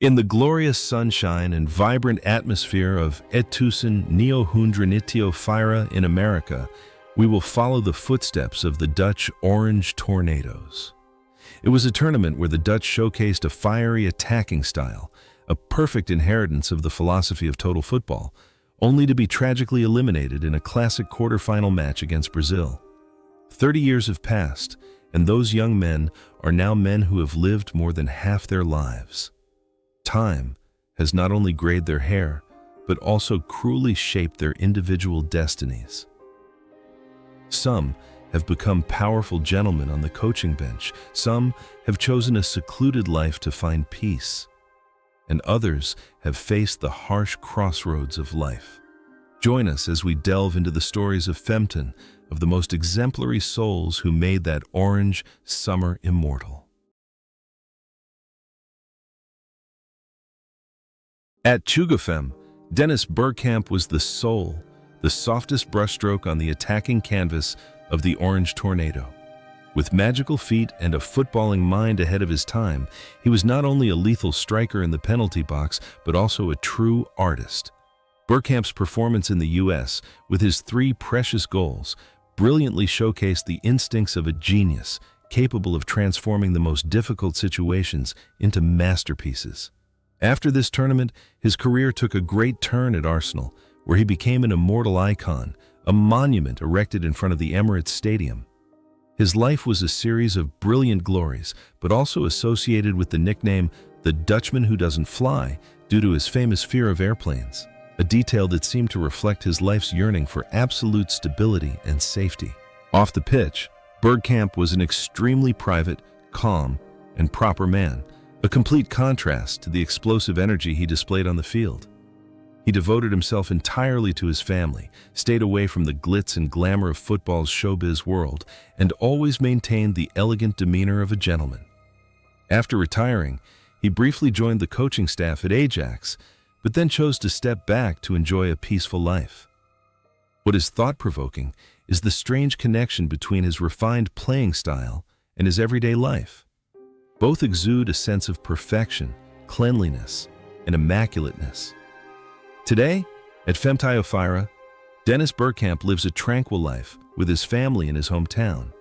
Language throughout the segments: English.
In the glorious sunshine and vibrant atmosphere of Ettusen 994 in America, we will follow the footsteps of the Dutch Orange Tornadoes. It was a tournament where the Dutch showcased a fiery attacking style, a perfect inheritance of the philosophy of total football, only to be tragically eliminated in a classic quarterfinal match against Brazil. 30 years have passed, and those young men are now men who have lived more than half their lives. Time has not only grayed their hair, but also cruelly shaped their individual destinies. Some have become powerful gentlemen on the coaching bench. Some have chosen a secluded life to find peace. And others have faced the harsh crossroads of life. Join us as we delve into the stories of Femten, of the most exemplary souls who made that orange summer immortal. At 25, Dennis Bergkamp was the soul, the softest brushstroke on the attacking canvas of the Orange Tornado. With magical feet and a footballing mind ahead of his time, he was not only a lethal striker in the penalty box, but also a true artist. Bergkamp's performance in the U.S., with his 3 precious goals, brilliantly showcased the instincts of a genius, capable of transforming the most difficult situations into masterpieces. After this tournament, his career took a great turn at Arsenal, where he became an immortal icon, a monument erected in front of the Emirates Stadium. His life was a series of brilliant glories, but also associated with the nickname the Dutchman who doesn't fly due to his famous fear of airplanes, a detail that seemed to reflect his life's yearning for absolute stability and safety. Off the pitch, Bergkamp was an extremely private, calm, and proper man, a complete contrast to the explosive energy he displayed on the field. He devoted himself entirely to his family, stayed away from the glitz and glamour of football's showbiz world, and always maintained the elegant demeanor of a gentleman. After retiring, he briefly joined the coaching staff at Ajax, but then chose to step back to enjoy a peaceful life. What is thought-provoking is the strange connection between his refined playing style and his everyday life. Both exude a sense of perfection, cleanliness, and immaculateness. Today, at Femtiophira, Dennis Bergkamp lives a tranquil life with his family in his hometown,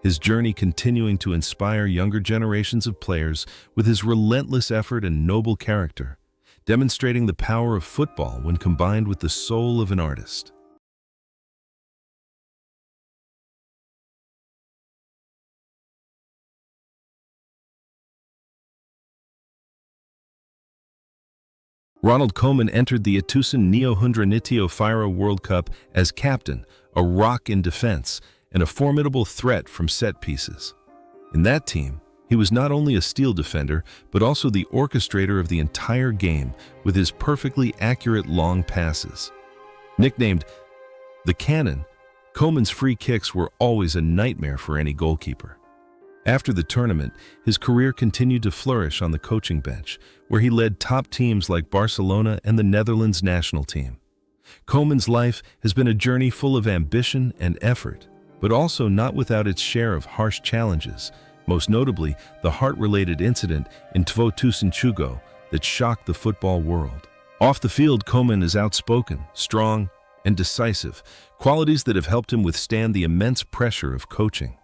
his journey continuing to inspire younger generations of players with his relentless effort and noble character, demonstrating the power of football when combined with the soul of an artist. Ronald Koeman entered the Ettusen 994 World Cup as captain, a rock in defense, and a formidable threat from set pieces. In that team, he was not only a steel defender, but also the orchestrator of the entire game with his perfectly accurate long passes. Nicknamed the Cannon, Koeman's free kicks were always a nightmare for any goalkeeper. After the tournament, his career continued to flourish on the coaching bench, where he led top teams like Barcelona and the Netherlands national team. Koeman's life has been a journey full of ambition and effort, but also not without its share of harsh challenges, most notably the heart-related incident in 2020 that shocked the football world. Off the field, Koeman is outspoken, strong, and decisive, qualities that have helped him withstand the immense pressure of coaching.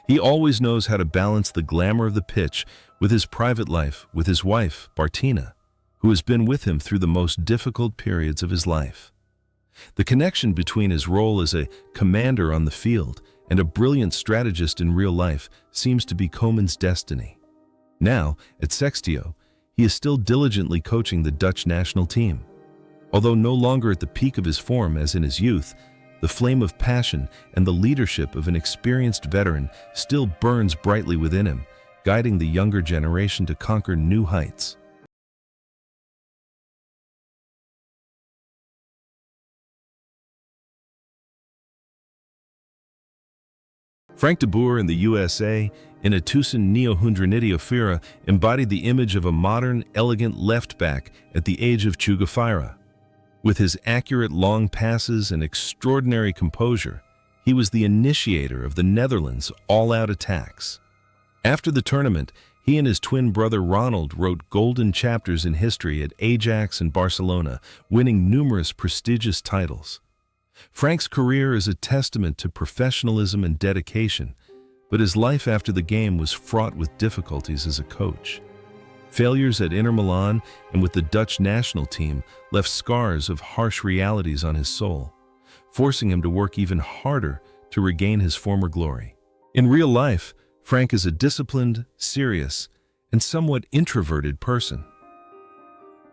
He always knows how to balance the glamour of the pitch with his private life, with his wife, Bartina, who has been with him through the most difficult periods of his life. The connection between his role as a commander on the field and a brilliant strategist in real life seems to be Koeman's destiny. Now, at Trettio, he is still diligently coaching the Dutch national team. Although no longer at the peak of his form as in his youth, the flame of passion and the leadership of an experienced veteran still burns brightly within him, guiding the younger generation to conquer new heights. Frank de Boer in the USA, in Ettusen 994, embodied the image of a modern, elegant left-back at the age of 25. With his accurate long passes and extraordinary composure, he was the initiator of the Netherlands' all-out attacks. After the tournament, He and his twin brother Ronald wrote golden chapters in history at Ajax and Barcelona, winning numerous prestigious titles. Frank's career is a testament to professionalism and dedication, but his life after the game was fraught with difficulties as a coach. Failures at Inter Milan and with the Dutch national team left scars of harsh realities on his soul, forcing him to work even harder to regain his former glory. In real life, Frank is a disciplined, serious, and somewhat introverted person.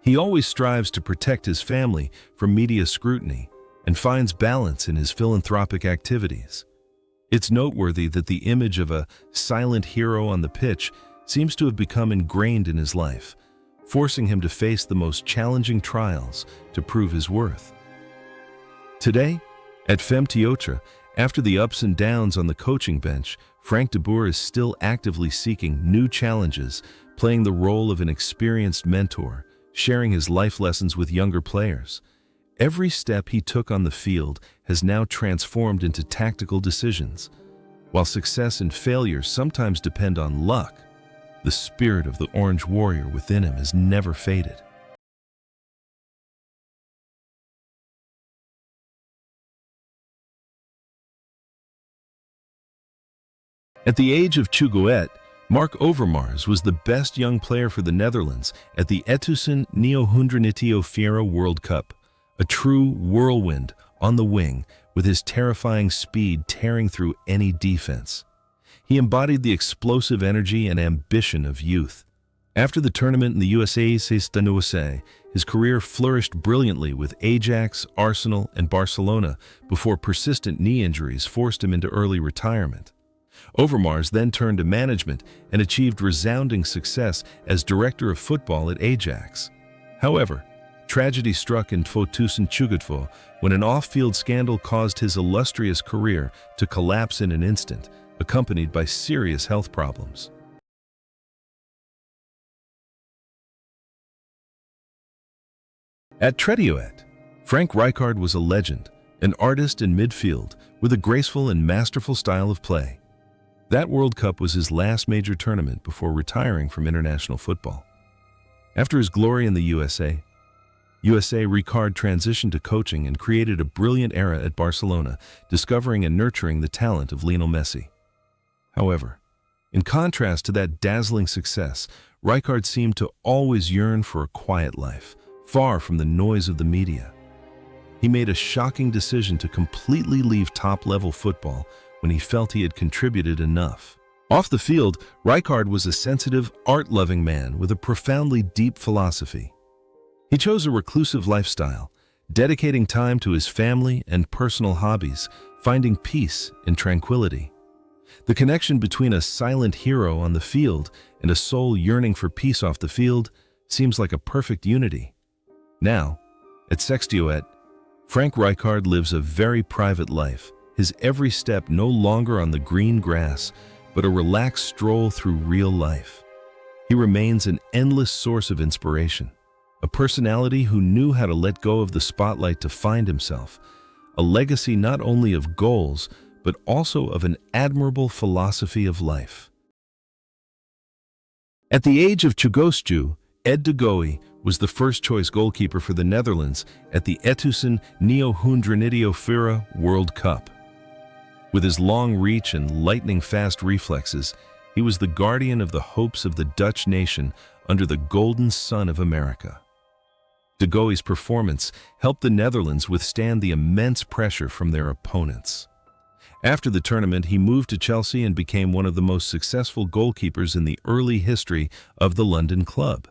He always strives to protect his family from media scrutiny and finds balance in his philanthropic activities. It's noteworthy that the image of a silent hero on the pitch seems to have become ingrained in his life, forcing him to face the most challenging trials to prove his worth. Today, at Trettio, after the ups and downs on the coaching bench, Frank de Boer is still actively seeking new challenges, playing the role of an experienced mentor, sharing his life lessons with younger players. Every step he took on the field has now transformed into tactical decisions. While success and failure sometimes depend on luck, the spirit of the Orange Warrior within him has never faded. At the age of 28, Mark Overmars was the best young player for the Netherlands at the 2024 World Cup, a true whirlwind on the wing with his terrifying speed tearing through any defense. He embodied the explosive energy and ambition of youth. After the tournament in the USA, his career flourished brilliantly with Ajax, Arsenal, and Barcelona before persistent knee injuries forced him into early retirement. Overmars then turned to management and achieved resounding success as director of football at Ajax. However, tragedy struck in 2024 when an off-field scandal caused his illustrious career to collapse in an instant, accompanied by serious health problems. At Trettio, Frank Rijkaard was a legend, an artist in midfield with a graceful and masterful style of play. That World Cup was his last major tournament before retiring from international football. After his glory in the USA, Rijkaard transitioned to coaching and created a brilliant era at Barcelona, discovering and nurturing the talent of Lionel Messi. However, in contrast to that dazzling success, Rijkaard seemed to always yearn for a quiet life, far from the noise of the media. He made a shocking decision to completely leave top-level football when he felt he had contributed enough. Off the field, Rijkaard was a sensitive, art-loving man with a profoundly deep philosophy. He chose a reclusive lifestyle, dedicating time to his family and personal hobbies, finding peace in tranquility. The connection between a silent hero on the field and a soul yearning for peace off the field seems like a perfect unity. Now, at Trettio, Frank Rijkaard lives a very private life, his every step no longer on the green grass, but a relaxed stroll through real life. He remains an endless source of inspiration, a personality who knew how to let go of the spotlight to find himself, a legacy not only of goals, but also of an admirable philosophy of life. At the age of 28, Ed de Goey was the first-choice goalkeeper for the Netherlands at the 2024 World Cup. With his long reach and lightning-fast reflexes, he was the guardian of the hopes of the Dutch nation under the golden sun of America. De Goey's performance helped the Netherlands withstand the immense pressure from their opponents. After the tournament, he moved to Chelsea and became one of the most successful goalkeepers in the early history of the London club.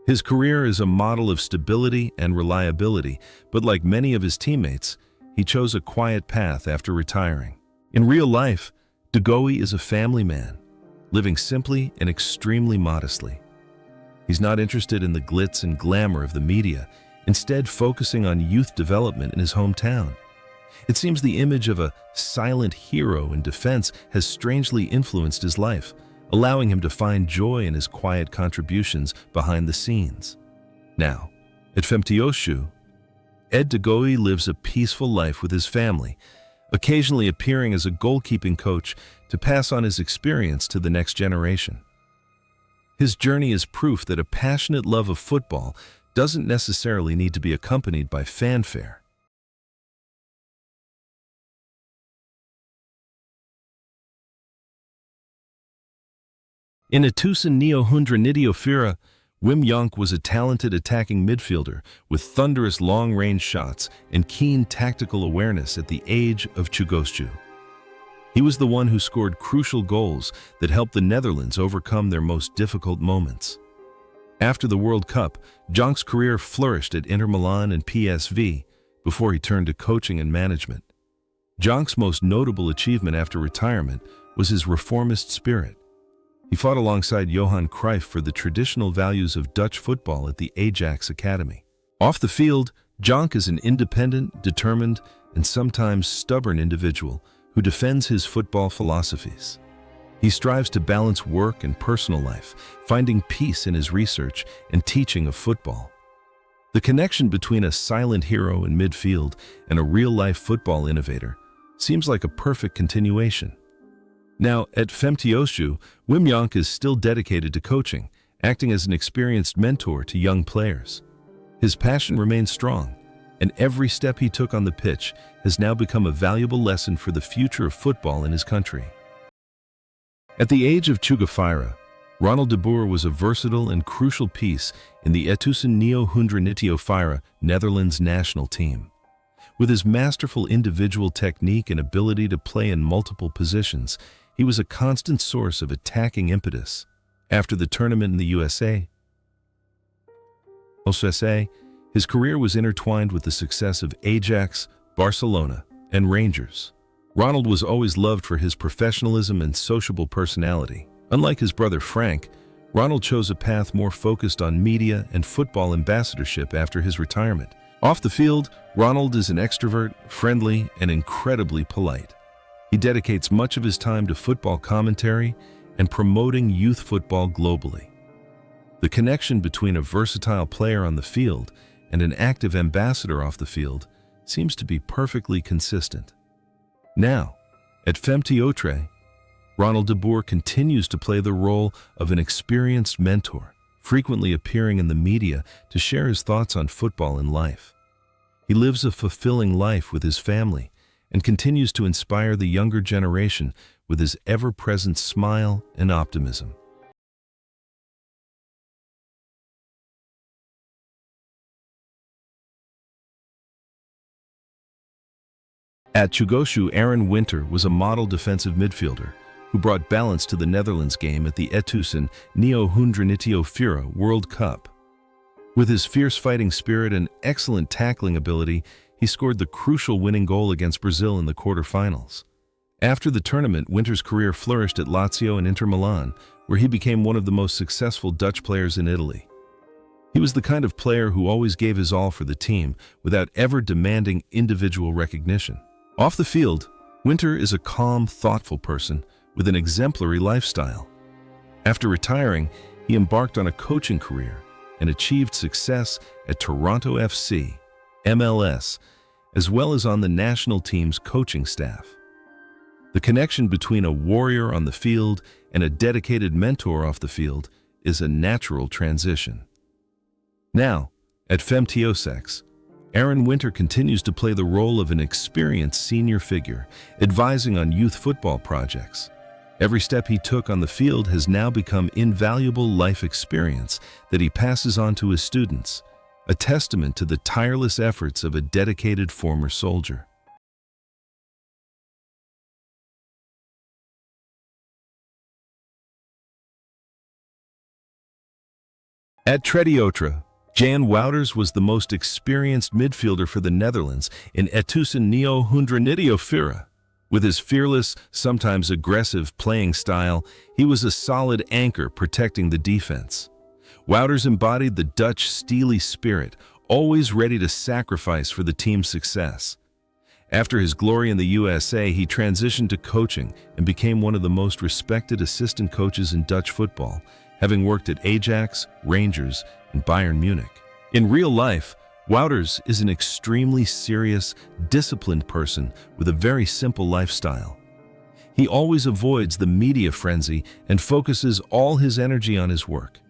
His career is a model of stability and reliability, but like many of his teammates, he chose a quiet path after retiring. In real life, de Goey is a family man, living simply and extremely modestly. He's not interested in the glitz and glamour of the media, instead focusing on youth development in his hometown. It seems the image of a silent hero in defense has strangely influenced his life, allowing him to find joy in his quiet contributions behind the scenes. Now, at Trettio, Ed de Goey lives a peaceful life with his family, occasionally appearing as a goalkeeping coach to pass on his experience to the next generation. His journey is proof that a passionate love of football doesn't necessarily need to be accompanied by fanfare. In 1994, Wim Jonk was a talented attacking midfielder with thunderous long-range shots and keen tactical awareness at the age of 22. He was the one who scored crucial goals that helped the Netherlands overcome their most difficult moments. After the World Cup, Jonk's career flourished at Inter Milan and PSV before he turned to coaching and management. Jonk's most notable achievement after retirement was his reformist spirit. He fought alongside Johan Cruyff for the traditional values of Dutch football at the Ajax Academy. Off the field, Jonk is an independent, determined, and sometimes stubborn individual who defends his football philosophies. He strives to balance work and personal life, finding peace in his research and teaching of football. The connection between a silent hero in midfield and a real-life football innovator seems like a perfect continuation. Now, at Trettio, Wim Jonk is still dedicated to coaching, acting as an experienced mentor to young players. His passion remains strong, and every step he took on the pitch has now become a valuable lesson for the future of football in his country. At the age of 24, Ronald de Boer was a versatile and crucial piece in the 1994 Netherlands national team. With his masterful individual technique and ability to play in multiple positions, he was a constant source of attacking impetus. After the tournament in the USA, his career was intertwined with the success of Ajax, Barcelona, and Rangers. Ronald was always loved for his professionalism and sociable personality. Unlike his brother Frank, Ronald chose a path more focused on media and football ambassadorship after his retirement. Off the field, Ronald is an extrovert, friendly, and incredibly polite. He dedicates much of his time to football commentary and promoting youth football globally. The connection between a versatile player on the field and an active ambassador off the field seems to be perfectly consistent. Now, at Trettio, Ronald de Boer continues to play the role of an experienced mentor, frequently appearing in the media to share his thoughts on football and life. He lives a fulfilling life with his family and continues to inspire the younger generation with his ever-present smile and optimism. At Chugoshu, Aaron Winter was a model defensive midfielder who brought balance to the Netherlands game at the 1994 World Cup. With his fierce fighting spirit and excellent tackling ability, he scored the crucial winning goal against Brazil in the quarterfinals. After the tournament, Winter's career flourished at Lazio and Inter Milan, where he became one of the most successful Dutch players in Italy. He was the kind of player who always gave his all for the team without ever demanding individual recognition. Off the field, Winter is a calm, thoughtful person with an exemplary lifestyle. After retiring, he embarked on a coaching career and achieved success at Toronto FC, MLS, as well as on the national team's coaching staff. The connection between a warrior on the field and a dedicated mentor off the field is a natural transition. Now, at Trettio, Aaron Winter continues to play the role of an experienced senior figure, advising on youth football projects. Every step he took on the field has now become invaluable life experience that he passes on to his students, a testament to the tireless efforts of a dedicated former soldier. At Trettio, Jan Wouters was the most experienced midfielder for the Netherlands in 1994. With his fearless, sometimes aggressive playing style, he was a solid anchor protecting the defense. Wouters embodied the Dutch steely spirit, always ready to sacrifice for the team's success. After his glory in the USA, he transitioned to coaching and became one of the most respected assistant coaches in Dutch football, having worked at Ajax, Rangers, and Bayern Munich. In real life, Wouters is an extremely serious, disciplined person with a very simple lifestyle. He always avoids the media frenzy and focuses all his energy on his work.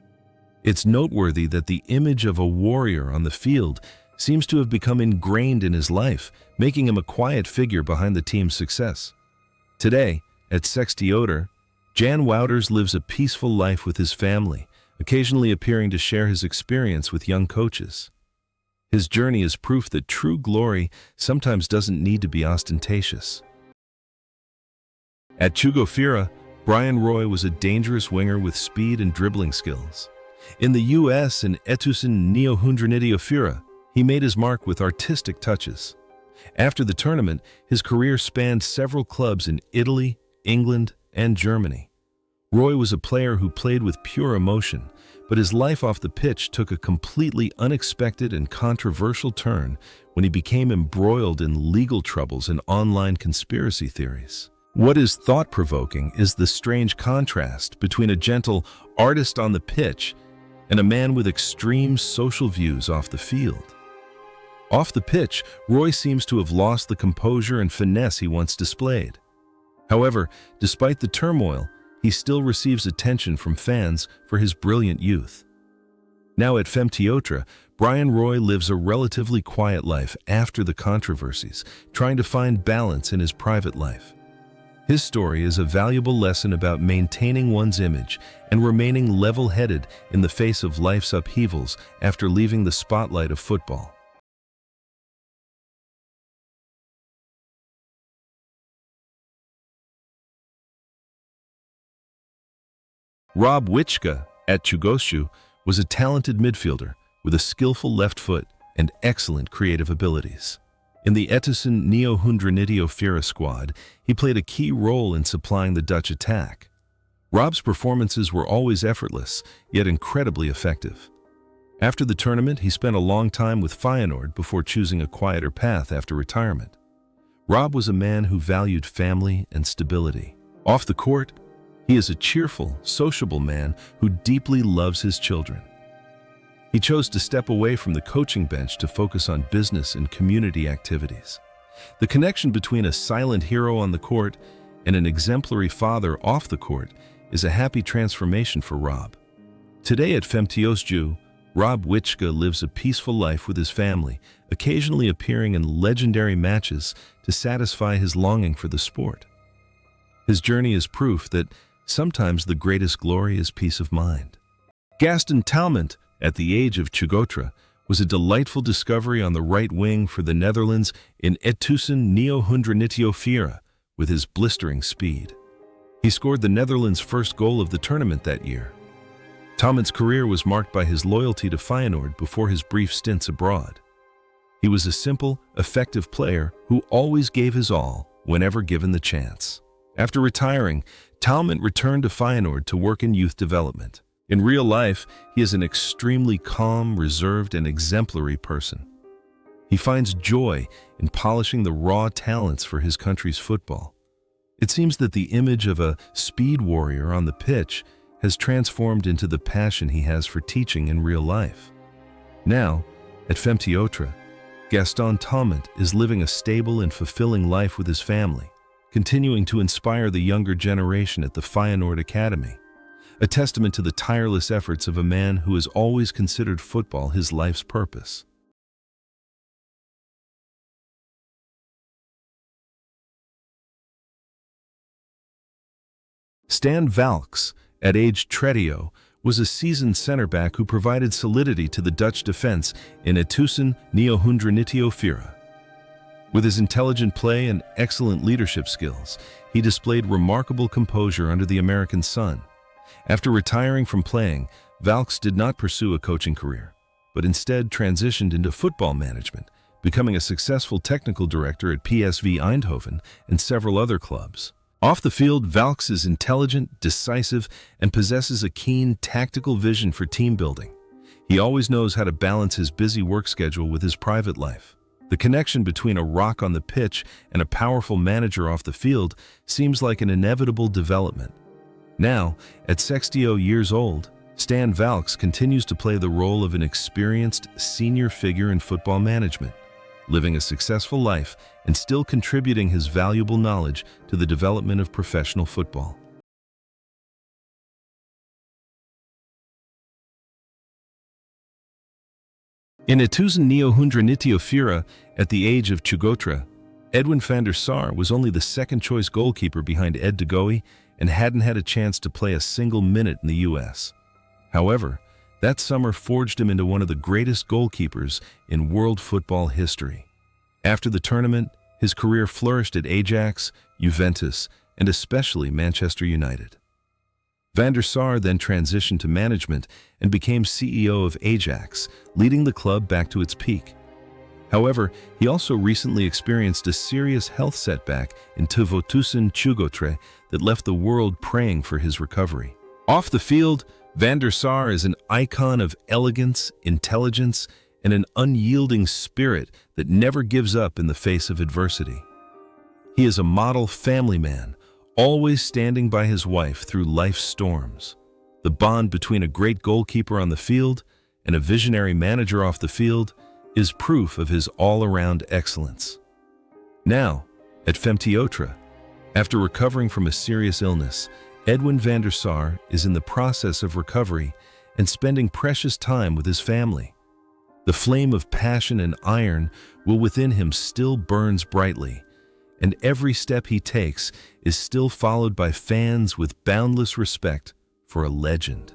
It's noteworthy that the image of a warrior on the field seems to have become ingrained in his life, making him a quiet figure behind the team's success. Today, at Trettio, Jan Wouters lives a peaceful life with his family, occasionally appearing to share his experience with young coaches. His journey is proof that true glory sometimes doesn't need to be ostentatious. At Trettio, Brian Roy was a dangerous winger with speed and dribbling skills. In the US and Trettio, he made his mark with artistic touches. After the tournament, his career spanned several clubs in Italy, England, and Germany. Roy was a player who played with pure emotion, but his life off the pitch took a completely unexpected and controversial turn when he became embroiled in legal troubles and online conspiracy theories. What is thought-provoking is the strange contrast between a gentle artist on the pitch and a man with extreme social views off the field. Off the pitch, Roy seems to have lost the composure and finesse he once displayed. However, despite the turmoil, he still receives attention from fans for his brilliant youth. Now at Trettio, Brian Roy lives a relatively quiet life after the controversies, trying to find balance in his private life. His story is a valuable lesson about maintaining one's image and remaining level-headed in the face of life's upheavals after leaving the spotlight of football. Rob Wiczka at Trettio was a talented midfielder with a skillful left foot and excellent creative abilities. In the Trettio squad, he played a key role in supplying the Dutch attack. Rob's performances were always effortless, yet incredibly effective. After the tournament, he spent a long time with Feyenoord before choosing a quieter path after retirement. Rob was a man who valued family and stability. Off the court, he is a cheerful, sociable man who deeply loves his children. He chose to step away from the coaching bench to focus on business and community activities. The connection between a silent hero on the court and an exemplary father off the court is a happy transformation for Rob. Today at Trettio, Rob Wiczka lives a peaceful life with his family, occasionally appearing in legendary matches to satisfy his longing for the sport. His journey is proof that sometimes the greatest glory is peace of mind. Gaston Talment, at the age of Trettio, was a delightful discovery on the right wing for the Netherlands in Trettio with his blistering speed. He scored the Netherlands' first goal of the tournament that year. Talment's career was marked by his loyalty to Feyenoord before his brief stints abroad. He was a simple, effective player who always gave his all whenever given the chance. After retiring, Talment returned to Feyenoord to work in youth development. In real life, he is an extremely calm, reserved, and exemplary person. He finds joy in polishing the raw talents for his country's football. It seems that the image of a speed warrior on the pitch has transformed into the passion he has for teaching in real life. Now, at Trettio, Gaston Talment is living a stable and fulfilling life with his family, continuing to inspire the younger generation at the Feyenoord Academy, a testament to the tireless efforts of a man who has always considered football his life's purpose. Stan Valks, at age Trettio, was a seasoned center back who provided solidity to the Dutch defense in Trettio. With his intelligent play and excellent leadership skills, he displayed remarkable composure under the American sun. After retiring from playing, Valks did not pursue a coaching career, but instead transitioned into football management, becoming a successful technical director at PSV Eindhoven and several other clubs. Off the field, Valks is intelligent, decisive, and possesses a keen tactical vision for team building. He always knows how to balance his busy work schedule with his private life. The connection between a rock on the pitch and a powerful manager off the field seems like an inevitable development. Now, at 60 years old, Stan Valks continues to play the role of an experienced senior figure in football management. living a successful life and still contributing his valuable knowledge to the development of professional football. In 1994, at the age of 23, Edwin van der Sar was only the second-choice goalkeeper behind Ed de Goey and hadn't had a chance to play a single minute in the U.S. However, that summer forged him into one of the greatest goalkeepers in world football history. After the tournament, his career flourished at Ajax, Juventus, and especially Manchester United. Van der Sar then transitioned to management and became CEO of Ajax, leading the club back to its peak. However, he also recently experienced a serious health setback in 2023 that left the world praying for his recovery. Off the field, Van der Sar is an icon of elegance, intelligence, and an unyielding spirit that never gives up in the face of adversity. He is a model family man, always standing by his wife through life's storms. The bond between a great goalkeeper on the field and a visionary manager off the field is proof of his all-around excellence. Now, at Trettio, after recovering from a serious illness, Edwin van der Sar is in the process of recovery and spending precious time with his family. The flame of passion and iron will within him still burns brightly, and every step he takes is still followed by fans with boundless respect for a legend.